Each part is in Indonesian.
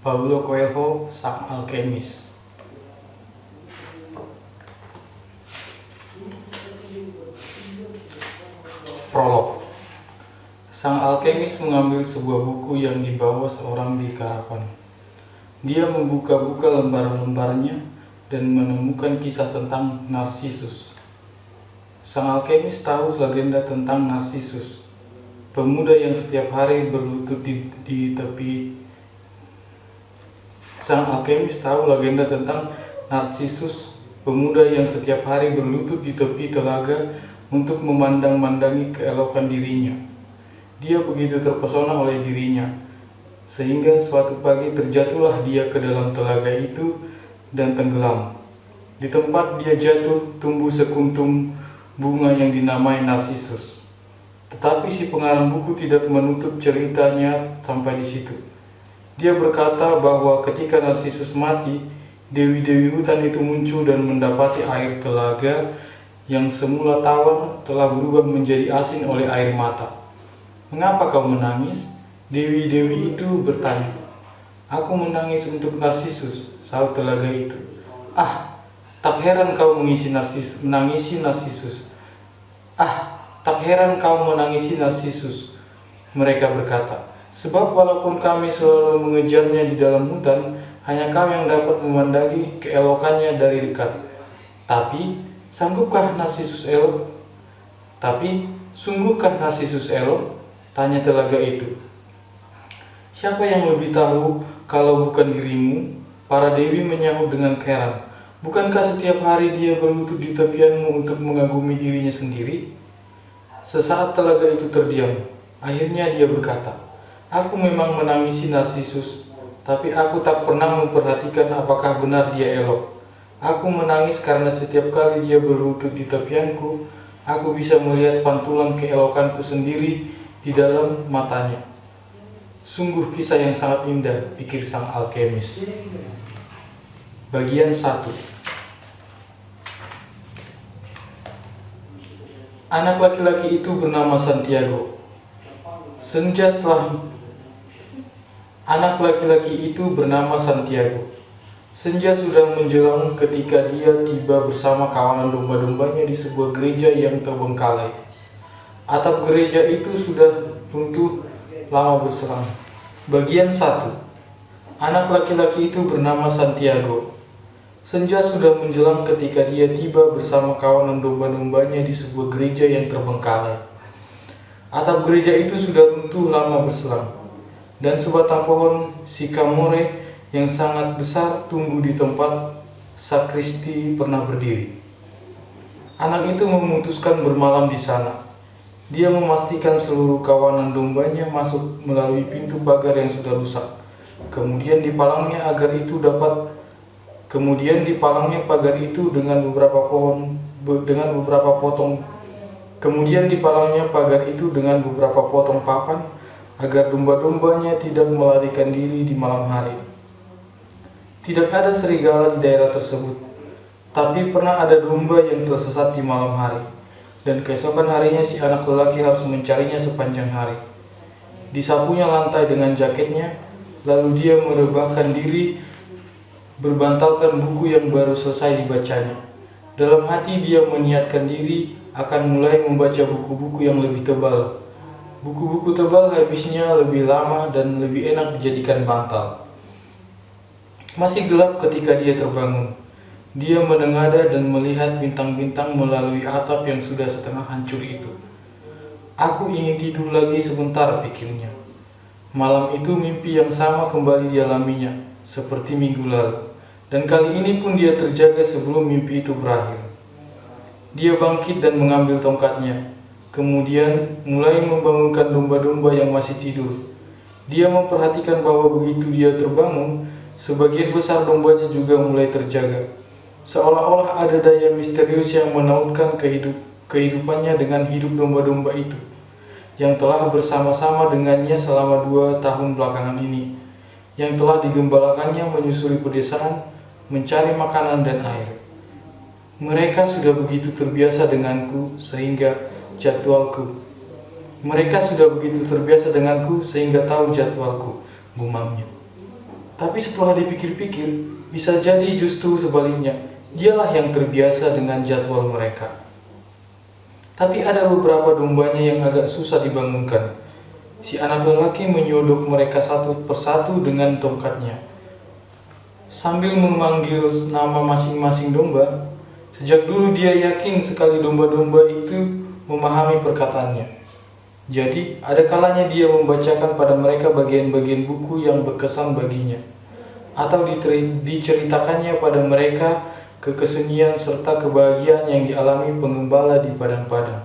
Paulo Coelho, sang alkemis. Prolog. Sang alkemis mengambil sebuah buku yang dibawa seorang di karavan. Dia membuka-buka lembar-lembarnya dan menemukan kisah tentang Narsisus. Sang alkemis tahu legenda tentang Narsisus, pemuda yang setiap hari berlutut di tepi. Sang alkemis tahu legenda tentang Narsisus, pemuda yang setiap hari berlutut di tepi telaga untuk memandang-mandangi keelokan dirinya. Dia begitu terpesona oleh dirinya, sehingga suatu pagi terjatuhlah dia ke dalam telaga itu dan tenggelam. Di tempat dia jatuh tumbuh sekuntum bunga yang dinamai Narsisus. Tetapi si pengarang buku tidak menutup ceritanya sampai di situ. Dia berkata bahwa ketika Narsisus mati, dewi-dewi hutan itu muncul dan mendapati air telaga yang semula tawar telah berubah menjadi asin oleh air mata. "Mengapa kau menangis?" Dewi-dewi itu bertanya. "Aku menangis untuk Narsisus," sahut telaga itu. "Ah, tak heran kau menangisi Narsisus. Ah, tak heran kau menangisi Narsisus," mereka berkata. "Sebab walaupun kami selalu mengejarnya di dalam hutan, hanya kau yang dapat memandangi keelokannya dari dekat. Tapi, sungguhkah Narsisus elok? Tanya telaga itu. "Siapa yang lebih tahu kalau bukan dirimu?" Para dewi menyahut dengan heran. "Bukankah setiap hari dia berlutut di tepianmu untuk mengagumi dirinya sendiri?" Sesaat telaga itu terdiam. Akhirnya dia berkata, "Aku memang menangisi Narsisus, tapi aku tak pernah memperhatikan apakah benar dia elok. Aku menangis karena setiap kali dia berlutut di tepianku, aku bisa melihat pantulan keelokanku sendiri di dalam matanya." Sungguh kisah yang sangat indah, pikir sang alkemis. Bagian 1. Anak laki-laki itu bernama Santiago. Anak laki-laki itu bernama Santiago. Senja sudah menjelang ketika dia tiba bersama kawanan domba-dombanya di sebuah gereja yang terbengkalai. Atap gereja itu sudah runtuh lama berselang. Bagian 1. Anak laki-laki itu bernama Santiago. Senja sudah menjelang ketika dia tiba bersama kawanan domba-dombanya di sebuah gereja yang terbengkalai. Atap gereja itu sudah runtuh lama berselang, dan sebatang pohon sikamore yang sangat besar tumbuh di tempat sakristi pernah berdiri. Anak itu memutuskan bermalam di sana. Dia memastikan seluruh kawanan dombanya masuk melalui pintu pagar yang sudah rusak. Kemudian dipalangnya pagar itu dengan beberapa potong papan agar domba-dombanya tidak melarikan diri di malam hari. Tidak ada serigala di daerah tersebut, tapi pernah ada domba yang tersesat di malam hari, dan keesokan harinya si anak lelaki harus mencarinya sepanjang hari. Disapunya lantai dengan jaketnya, lalu dia merebahkan diri berbantalkan buku yang baru selesai dibacanya. Dalam hati dia meniatkan diri akan mulai membaca buku-buku yang lebih tebal. Buku-buku tebal habisnya lebih lama dan lebih enak dijadikan bantal. Masih gelap ketika dia terbangun. Dia menengadah dan melihat bintang-bintang melalui atap yang sudah setengah hancur itu. "Aku ingin tidur lagi sebentar," pikirnya. Malam itu mimpi yang sama kembali dialaminya, seperti minggu lalu, dan kali ini pun dia terjaga sebelum mimpi itu berakhir. Dia bangkit dan mengambil tongkatnya, kemudian mulai membangunkan domba-domba yang masih tidur. Dia memperhatikan bahwa begitu dia terbangun, sebagian besar dombanya juga mulai terjaga, seolah-olah ada daya misterius yang menautkan kehidupannya dengan hidup domba-domba itu, yang telah bersama-sama dengannya selama 2 tahun belakangan ini, yang telah digembalakannya menyusuri pedesaan, mencari makanan dan air. Mereka sudah begitu terbiasa denganku sehingga tahu jadwalku, gumamnya. Tapi setelah dipikir-pikir, bisa jadi justru sebaliknya, dialah yang terbiasa dengan jadwal mereka. Tapi ada beberapa dombanya yang agak susah dibangunkan. Si anak lelaki menyodok mereka satu persatu dengan tongkatnya, sambil memanggil nama masing-masing domba. Sejak dulu dia yakin sekali domba-domba itu memahami perkataannya. Jadi, ada kalanya dia membacakan pada mereka bagian-bagian buku yang berkesan baginya, atau diceritakannya pada mereka kekesunyian serta kebahagiaan yang dialami pengembala di padang-padang.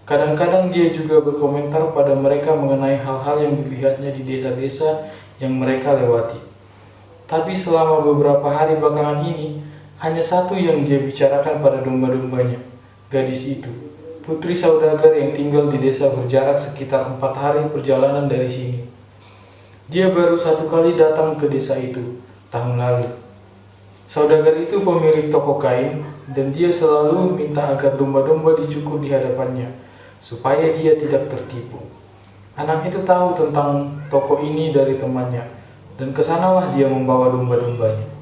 Kadang-kadang dia juga berkomentar pada mereka mengenai hal-hal yang dilihatnya di desa-desa yang mereka lewati. Tapi selama beberapa hari belakangan ini, hanya satu yang dia bicarakan pada domba-dombanya, gadis itu, putri saudagar yang tinggal di desa berjarak sekitar 4 hari perjalanan dari sini. Dia baru satu kali datang ke desa itu, tahun lalu. Saudagar itu pemilik toko kain, dan dia selalu minta agar domba-domba dicukur di hadapannya, supaya dia tidak tertipu. Anak itu tahu tentang toko ini dari temannya, dan kesanalah dia membawa domba-dombanya.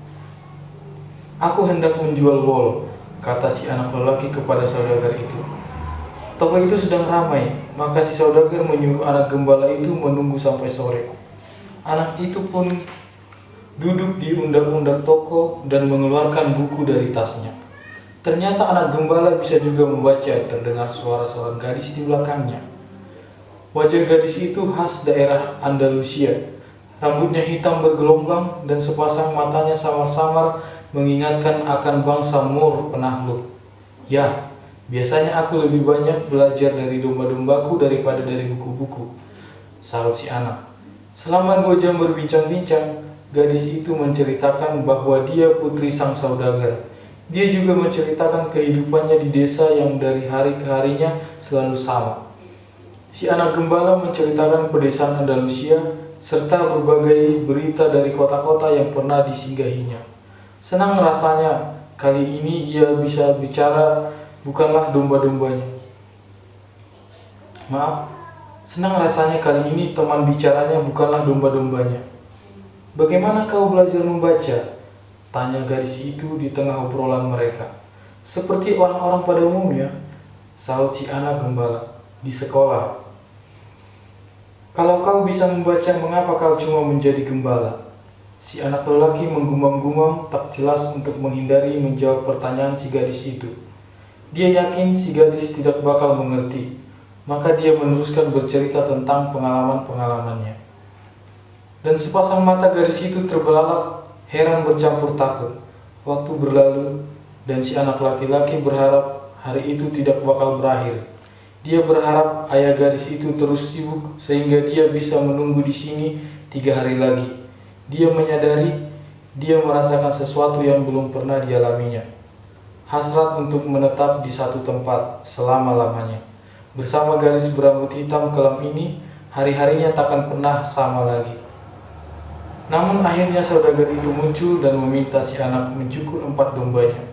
Aku hendak menjual wol, kata si anak lelaki kepada saudagar itu. Toko itu sedang ramai, maka si saudagar menyuruh anak gembala itu menunggu sampai sore. Anak itu pun duduk di undak-undak toko dan mengeluarkan buku dari tasnya. Ternyata anak gembala bisa juga membaca, terdengar suara seorang gadis di belakangnya. Wajah gadis itu khas daerah Andalusia. Rambutnya hitam bergelombang dan sepasang matanya samar-samar mengingatkan akan bangsa Moor penakluk. Ya, biasanya aku lebih banyak belajar dari domba-dombaku daripada dari buku-buku, sahut si anak. Selama 2 jam berbincang-bincang, gadis itu menceritakan bahwa dia putri sang saudagar. Dia juga menceritakan kehidupannya di desa yang dari hari ke harinya selalu sama. Si anak gembala menceritakan pedesaan Andalusia serta berbagai berita dari kota-kota yang pernah disinggahinya. Senang rasanya kali ini ia bisa bicara bukanlah domba-dombanya. Senang rasanya kali ini teman bicaranya bukanlah domba-dombanya. Bagaimana kau belajar membaca? Tanya gadis itu di tengah obrolan mereka. Seperti orang-orang pada umumnya, sahut si anak gembala. Di sekolah. Kalau kau bisa membaca, mengapa kau cuma menjadi gembala? Si anak lelaki menggumam-gumam tak jelas untuk menghindari menjawab pertanyaan si gadis itu. Dia yakin si gadis tidak bakal mengerti, maka dia meneruskan bercerita tentang pengalaman-pengalamannya. Dan sepasang mata gadis itu terbelalak, heran bercampur takut. Waktu berlalu, dan si anak laki-laki berharap hari itu tidak bakal berakhir. Dia berharap ayah gadis itu terus sibuk sehingga dia bisa menunggu di sini 3 hari lagi. Dia menyadari dia merasakan sesuatu yang belum pernah dialaminya. Hasrat untuk menetap di satu tempat selama-lamanya. Bersama gadis berambut hitam kelam ini, hari-harinya takkan pernah sama lagi. Namun akhirnya saudagar itu muncul dan meminta si anak mencukur 4 dombanya.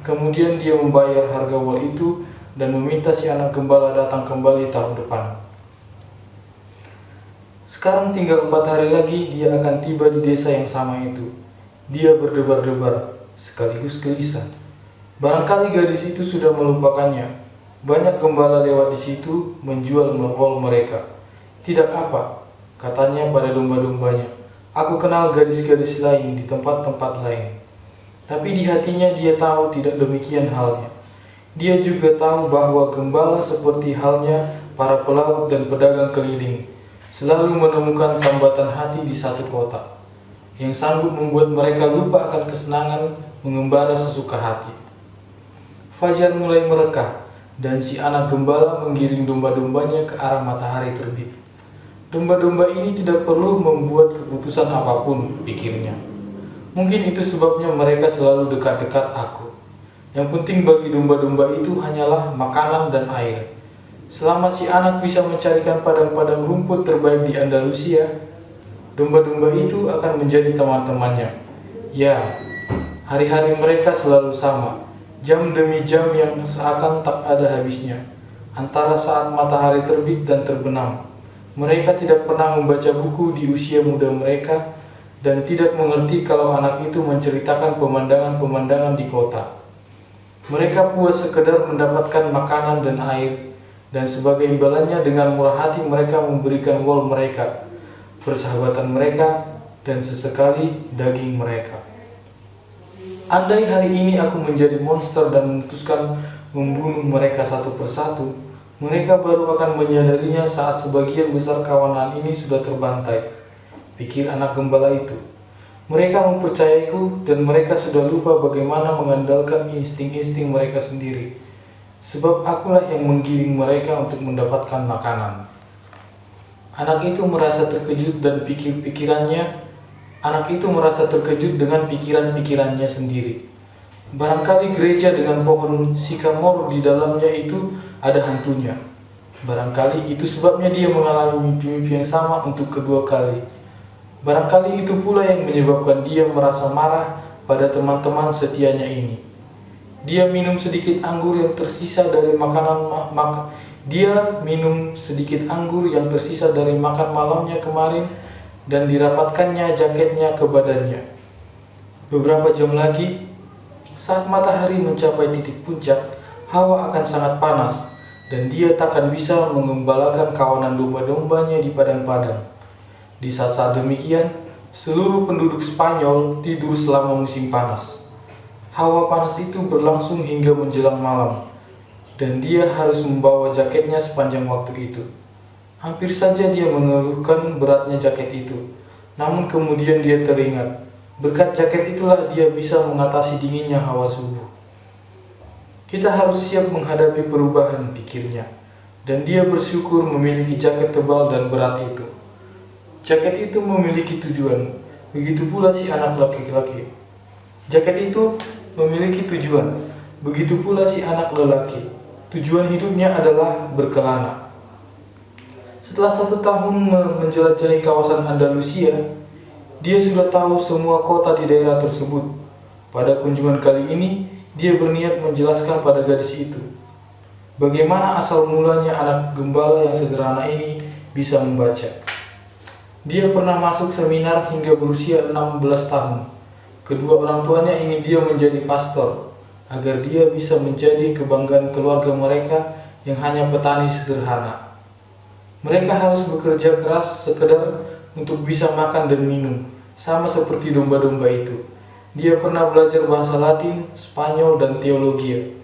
Kemudian dia membayar harga wol itu dan meminta si anak gembala datang kembali tahun depan. Sekarang tinggal 4 hari lagi dia akan tiba di desa yang sama itu. Dia berdebar-debar, sekaligus gelisah. Barangkali gadis itu sudah melupakannya. Banyak gembala lewat di situ menjual wol mereka. Tidak apa, katanya pada domba-dombanya. Aku kenal gadis-gadis lain di tempat-tempat lain. Tapi di hatinya dia tahu tidak demikian halnya. Dia juga tahu bahwa gembala seperti halnya para pelaut dan pedagang keliling selalu menemukan tambatan hati di satu kota yang sanggup membuat mereka lupa akan kesenangan mengembara sesuka hati. Fajar mulai merekah dan si anak gembala menggiring domba-dombanya ke arah matahari terbit. Domba-domba ini tidak perlu membuat keputusan apapun, pikirnya. Mungkin itu sebabnya mereka selalu dekat-dekat aku. Yang penting bagi domba-domba itu hanyalah makanan dan air. Selama si anak bisa mencarikan padang-padang rumput terbaik di Andalusia, domba-domba itu akan menjadi teman-temannya. Ya, hari-hari mereka selalu sama, jam demi jam yang seakan tak ada habisnya. Antara saat matahari terbit dan terbenam, mereka tidak pernah membaca buku di usia muda mereka, dan tidak mengerti kalau anak itu menceritakan pemandangan-pemandangan di kota. Mereka puas sekedar mendapatkan makanan dan air, dan sebagai imbalannya dengan murah hati mereka memberikan wol mereka, persahabatan mereka, dan sesekali daging mereka. Andai hari ini aku menjadi monster dan memutuskan membunuh mereka satu persatu, mereka baru akan menyadarinya saat sebagian besar kawanan ini sudah terbantai, pikir anak gembala itu. Mereka mempercayaiku dan mereka sudah lupa bagaimana mengandalkan insting-insting mereka sendiri, sebab akulah yang menggiring mereka untuk mendapatkan makanan. Anak itu merasa terkejut dan merasa terkejut dengan pikiran-pikirannya sendiri. Barangkali gereja dengan pohon sikamor di dalamnya itu ada hantunya. Barangkali itu sebabnya dia mengalami mimpi-mimpi yang sama untuk kedua kali. Barangkali itu pula yang menyebabkan dia merasa marah pada teman-teman setianya ini. Dia minum sedikit anggur yang tersisa dari makan malamnya kemarin dan dirapatkannya jaketnya ke badannya. Beberapa jam lagi, saat matahari mencapai titik puncak, hawa akan sangat panas dan dia takkan bisa mengembalakan kawanan domba-dombanya di padang-padang. Di saat-saat demikian, seluruh penduduk Spanyol tidur selama musim panas. Hawa panas itu berlangsung hingga menjelang malam, dan dia harus membawa jaketnya sepanjang waktu itu. Hampir saja dia mengeluhkan beratnya jaket itu, namun kemudian dia teringat, berkat jaket itulah dia bisa mengatasi dinginnya hawa subuh. Kita harus siap menghadapi perubahan, pikirnya, dan dia bersyukur memiliki jaket tebal dan berat itu. Jaket itu memiliki tujuan, begitu pula si anak laki-laki. Jaket itu memiliki tujuan, begitu pula si anak lelaki. Tujuan hidupnya adalah berkelana. Setelah 1 tahun menjelajahi kawasan Andalusia, dia sudah tahu semua kota di daerah tersebut. Pada kunjungan kali ini, dia berniat menjelaskan pada gadis itu bagaimana asal mulanya anak gembala yang sederhana ini bisa membaca. Dia pernah masuk seminar hingga berusia 16 tahun. Kedua orang tuanya ingin dia menjadi pastor, agar dia bisa menjadi kebanggaan keluarga mereka yang hanya petani sederhana. Mereka harus bekerja keras sekedar untuk bisa makan dan minum, sama seperti domba-domba itu. Dia pernah belajar bahasa Latin, Spanyol, dan teologi.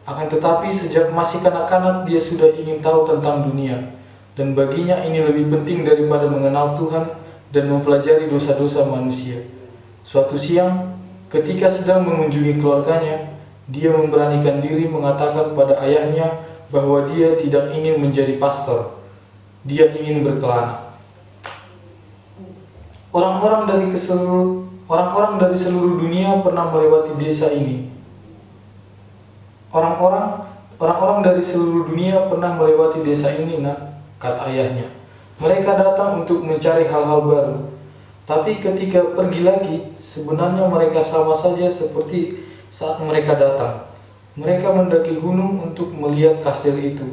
Akan tetapi sejak masih kanak-kanak dia sudah ingin tahu tentang dunia, dan baginya ini lebih penting daripada mengenal Tuhan dan mempelajari dosa-dosa manusia. Suatu siang, ketika sedang mengunjungi keluarganya, dia memberanikan diri mengatakan pada ayahnya bahwa dia tidak ingin menjadi pastor. Dia ingin berkelana. Orang-orang dari seluruh dunia pernah melewati desa ini. Orang-orang dari seluruh dunia pernah melewati desa ini, nak, kata ayahnya. Mereka datang untuk mencari hal-hal baru. Tapi ketika pergi lagi, sebenarnya mereka sama saja seperti saat mereka datang. Mereka mendaki gunung untuk melihat kastil itu,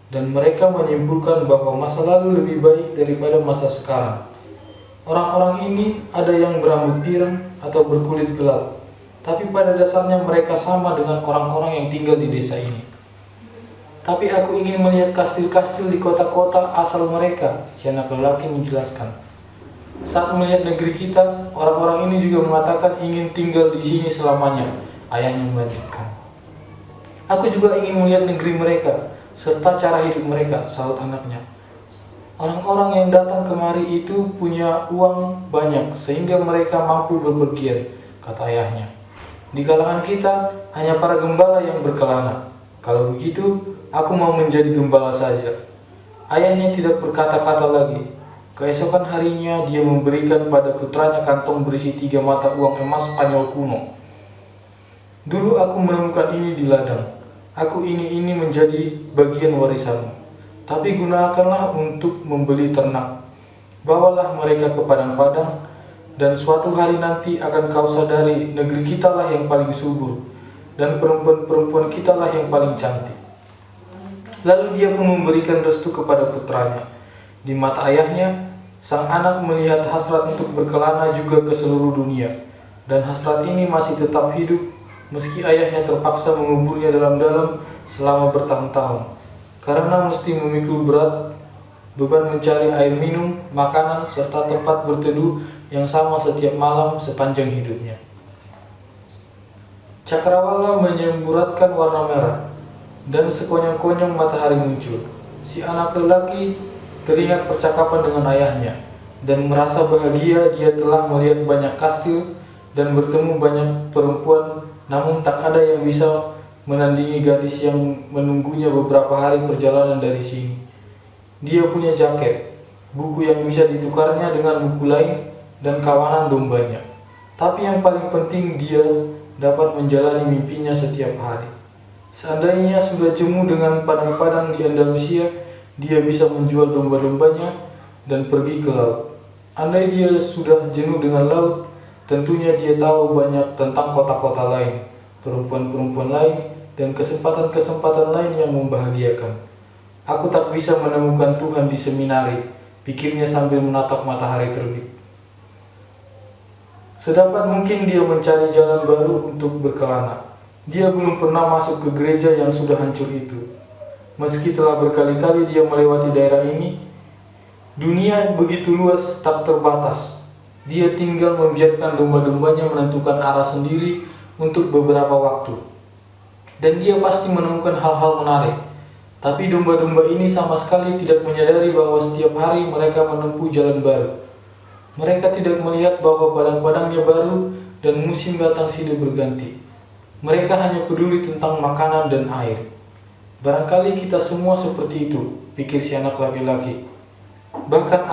dan mereka menyimpulkan bahwa masa lalu lebih baik daripada masa sekarang. Orang-orang ini ada yang berambut pirang atau berkulit gelap, tapi pada dasarnya mereka sama dengan orang-orang yang tinggal di desa ini. Tapi aku ingin melihat kastil-kastil di kota-kota asal mereka, si anak lelaki menjelaskan. Saat melihat negeri kita, orang-orang ini juga mengatakan ingin tinggal di sini selamanya, ayahnya melanjutkan. Aku juga ingin melihat negeri mereka, serta cara hidup mereka, sahut anaknya. Orang-orang yang datang kemari itu punya uang banyak, sehingga mereka mampu berpergian, kata ayahnya. Di kalangan kita, hanya para gembala yang berkelana. Kalau begitu, aku mau menjadi gembala saja. Ayahnya tidak berkata-kata lagi. Keesokan harinya dia memberikan pada putranya kantong berisi 3 mata uang emas Spanyol kuno. Dulu aku menemukan ini di ladang. Aku ingin ini menjadi bagian warisanmu. Tapi gunakanlah untuk membeli ternak. Bawalah mereka ke padang-padang, dan suatu hari nanti akan kau sadari negeri kitalah yang paling subur, dan perempuan-perempuan kitalah yang paling cantik. Lalu dia pun memberikan restu kepada putranya. Di mata ayahnya, Sang anak melihat hasrat untuk berkelana juga ke seluruh dunia, dan hasrat ini masih tetap hidup meski ayahnya terpaksa menguburnya dalam-dalam selama bertahun-tahun, karena mesti memikul berat beban mencari air minum, makanan, serta tempat berteduh yang sama setiap malam sepanjang hidupnya. Cakrawala menyemburatkan warna merah, dan sekonyong-konyong matahari muncul. Si anak lelaki teringat percakapan dengan ayahnya, dan merasa bahagia dia telah melihat banyak kastil dan bertemu banyak perempuan, namun tak ada yang bisa menandingi gadis yang menunggunya beberapa hari perjalanan dari sini. Dia punya jaket, buku yang bisa ditukarnya dengan buku lain, dan kawanan dombanya. Tapi yang paling penting, dia dapat menjalani mimpinya setiap hari. Seandainya sudah jemu dengan padang-padang di Andalusia, dia bisa menjual domba-dombanya dan pergi ke laut. Andai dia sudah jenuh dengan laut, tentunya dia tahu banyak tentang kota-kota lain, perempuan-perempuan lain, dan kesempatan-kesempatan lain yang membahagiakan. Aku tak bisa menemukan Tuhan di seminari, pikirnya sambil menatap matahari terbit. Sedapat mungkin dia mencari jalan baru untuk berkelana. Dia belum pernah masuk ke gereja yang sudah hancur itu. Meski telah berkali-kali dia melewati daerah ini, dunia begitu luas tak terbatas. Dia tinggal membiarkan domba-dombanya menentukan arah sendiri untuk beberapa waktu. Dan dia pasti menemukan hal-hal menarik. Tapi domba-domba ini sama sekali tidak menyadari bahwa setiap hari mereka menempuh jalan baru. Mereka tidak melihat bahwa padang-padangnya baru dan musim datang silih berganti. Mereka hanya peduli tentang makanan dan air. Barangkali kita semua seperti itu, pikir si anak laki-laki. Bahkan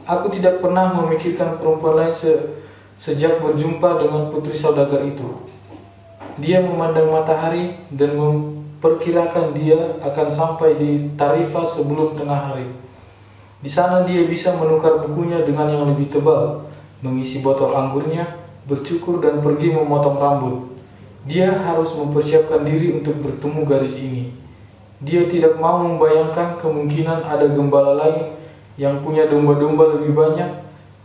aku tidak pernah memikirkan perempuan lain sejak berjumpa dengan putri saudagar itu. Dia memandang matahari dan memperkirakan dia akan sampai di Tarifa sebelum tengah hari. Di sana dia bisa menukar bukunya dengan yang lebih tebal, mengisi botol anggurnya, bercukur dan pergi memotong rambut. Dia harus mempersiapkan diri untuk bertemu gadis ini. Dia tidak mau membayangkan kemungkinan ada gembala lain yang punya domba-domba lebih banyak,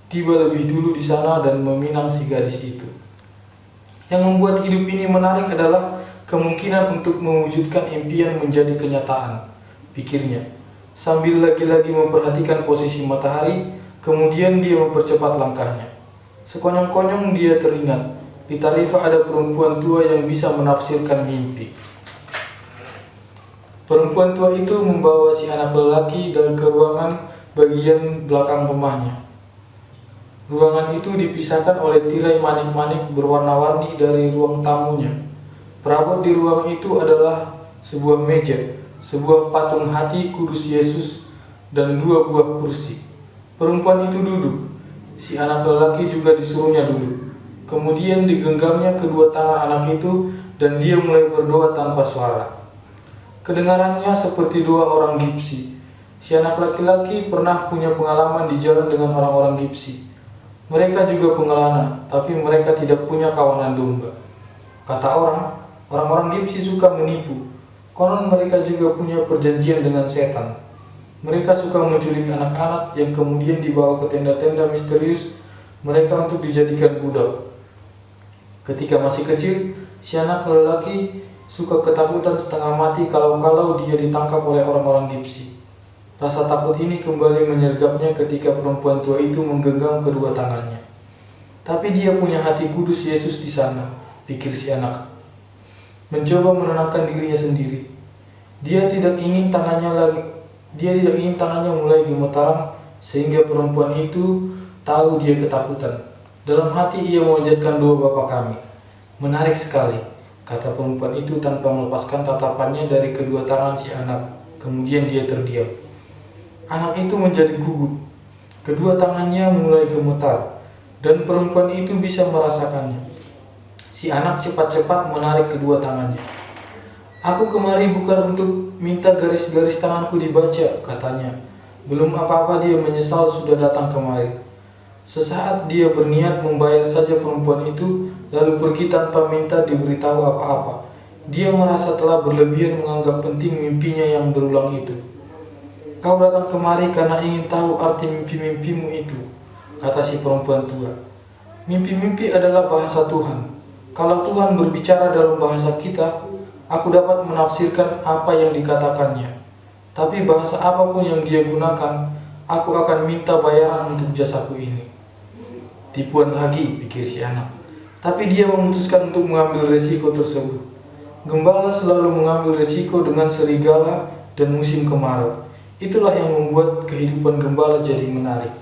tiba lebih dulu di sana dan meminang si gadis itu. Yang membuat hidup ini menarik adalah kemungkinan untuk mewujudkan impian menjadi kenyataan, pikirnya. Sambil lagi-lagi memperhatikan posisi matahari, kemudian dia mempercepat langkahnya. Sekonyong-konyong dia teringat, di Tarifa ada perempuan tua yang bisa menafsirkan mimpi. Perempuan tua itu membawa si anak lelaki dan ke ruangan bagian belakang rumahnya. Ruangan itu dipisahkan oleh tirai manik-manik berwarna-warni dari ruang tamunya. Perabot di ruang itu adalah sebuah meja, sebuah patung hati kudus Yesus, dan 2 buah kursi. Perempuan itu duduk. Si anak lelaki juga disuruhnya duduk. Kemudian digenggamnya kedua tangan anak itu dan dia mulai berdoa tanpa suara. Kedengarannya seperti doa orang Gipsi. Si anak laki-laki pernah punya pengalaman di jalan dengan orang-orang Gipsi. Mereka juga pengelana, tapi mereka tidak punya kawanan domba. Kata orang-orang Gipsi suka menipu. Konon mereka juga punya perjanjian dengan setan. Mereka suka menculik anak-anak yang kemudian dibawa ke tenda-tenda misterius mereka untuk dijadikan budak. Ketika masih kecil, si anak lelaki suka ketakutan setengah mati kalau dia ditangkap oleh orang-orang Gipsi. Rasa takut ini kembali menyergapnya ketika perempuan tua itu menggenggam kedua tangannya. Tapi dia punya hati kudus Yesus di sana, pikir si anak. Mencoba menenangkan dirinya sendiri. Dia tidak ingin tangannya mulai gemetaran sehingga perempuan itu tahu dia ketakutan. Dalam hati ia memanjatkan doa Bapa kami. Menarik sekali, kata perempuan itu tanpa melepaskan tatapannya dari kedua tangan si anak. Kemudian dia terdiam. Anak itu menjadi gugup. Kedua tangannya mulai gemetar, dan perempuan itu bisa merasakannya. Si anak cepat-cepat menarik kedua tangannya. Aku kemari bukan untuk minta garis-garis tanganku dibaca, katanya. Belum apa-apa dia menyesal sudah datang kemari. Sesaat dia berniat membayar saja perempuan itu, lalu pergi tanpa minta diberitahu apa-apa. Dia merasa telah berlebihan menganggap penting mimpinya yang berulang itu. "Kau datang kemari karena ingin tahu arti mimpi-mimpimu itu," kata si perempuan tua. "Mimpi-mimpi adalah bahasa Tuhan. Kalau Tuhan berbicara dalam bahasa kita, aku dapat menafsirkan apa yang dikatakannya. Tapi bahasa apapun yang dia gunakan, aku akan minta bayaran untuk jasaku ini." Tipuan lagi, pikir si anak. Tapi dia memutuskan untuk mengambil resiko tersebut. Gembala selalu mengambil resiko dengan serigala dan musim kemarau. Itulah yang membuat kehidupan gembala jadi menarik.